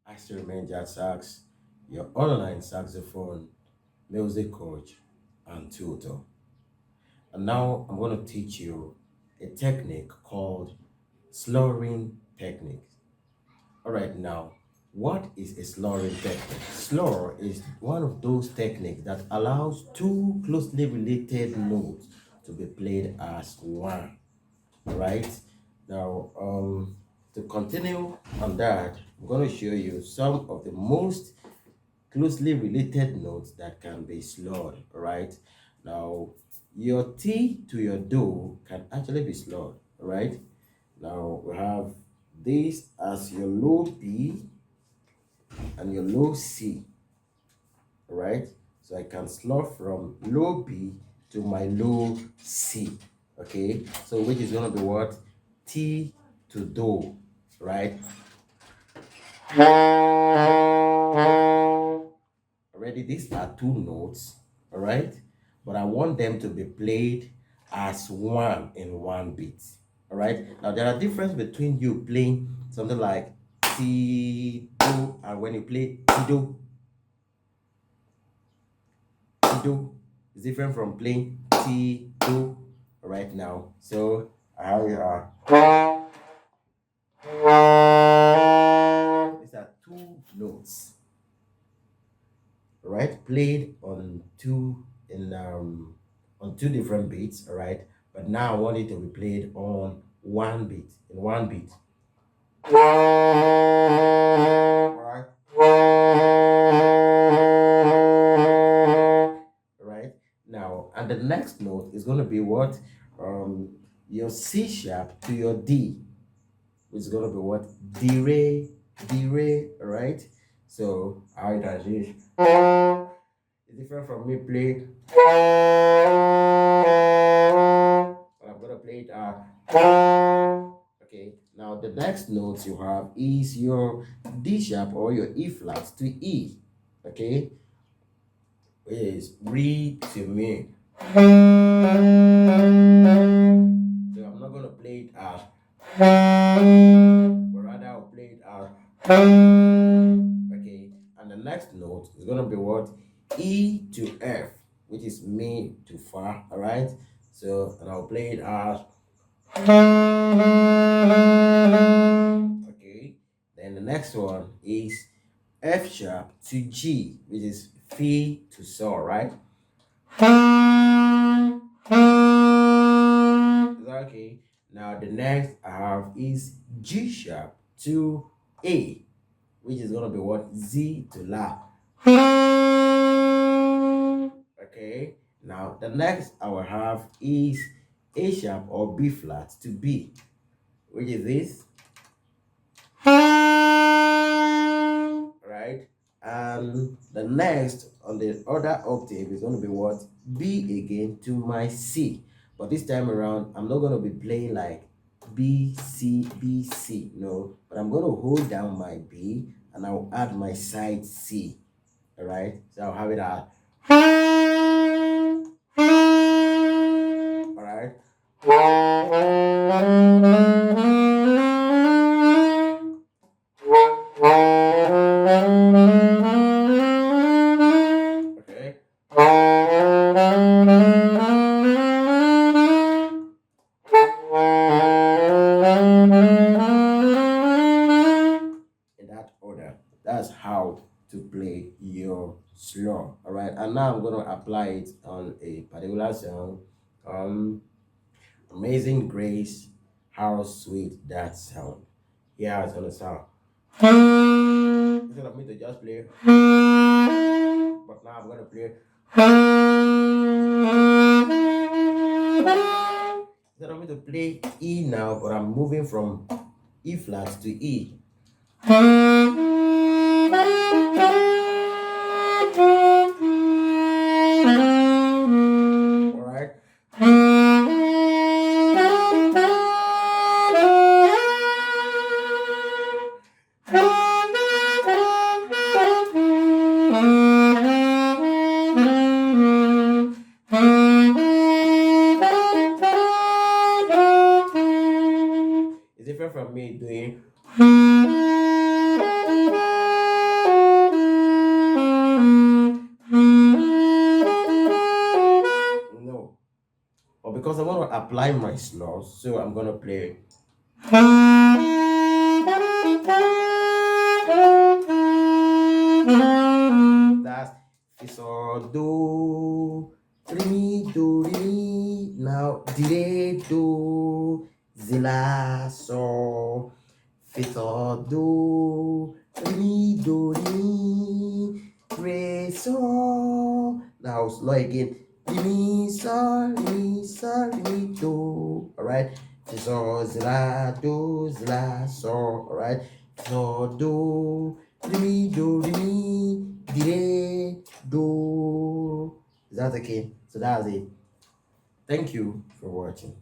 I still remain Jadsax, your online saxophone, music coach, and tutor. And now I'm going to teach you a technique called slurring technique. All right, now, what is a slurring technique? Slur is one of those techniques that allows two closely related notes to be played as one. Right now, to continue on that, I'm going to show you some of the most closely related notes that can be slurred. Right now, your T to your do can actually be slurred. Right now, we have this as your low B and your low C. Right, so I can slur from low B to my low C. Okay, so which is going to be what? T to do. Right, already these are two notes. All right, but I want them to be played as one in one beat. All right, now there are difference between you playing something like T do and when you play T do. Do is different from playing T do right now. So how you are. These are two notes, right? Played on two different beats, all right? But now I want it to be played on one beat, in one beat. Right? Right? Now, and the next note is going to be what? Um, your C sharp to your D, which is going to be what? D re, right? So, how it is. It's different from me playing. But I'm going to play it. Okay, now the next notes you have is your D sharp or your E flat to E. Okay, which is read to me. So I'm not gonna play it as, but rather I'll play it as. Okay, and the next note is gonna be what? E to F, which is me to fa. All right, so and I'll play it as. Okay, then the next one is F sharp to G, which is Fi to Sol, right? Okay, now the next I have is G sharp to A, which is gonna be what? Z to La. Okay, now the next I will have is A sharp or B flat to B, which is this. Right, and the next on the other octave is going to be what? B again to my C, but this time around I'm not going to be playing like B C B C, no, but I'm going to hold down my B and I'll add my side C. All right, so I'll have it at. All right. Okay. In that order. That's how to play your slur. All right, and now I'm going to apply it on a particular song. Amazing Grace, how sweet that sound. Yeah, it's gonna sound. Instead of me to just play, but now I'm gonna play. Instead of me to play E now, but I'm moving from E flat to E. Alright. It's different from me doing. apply my snores. So I'm gonna play. That's fi sol do re mi do re mi. Now di re do zi la sol fi sol do re mi do re mi re sol. Now slow again. Re mi sol re mi do. All right. Fi sol zi la sol. All right. So do re mi di re do. Is that okay? So that's it. Thank you for watching.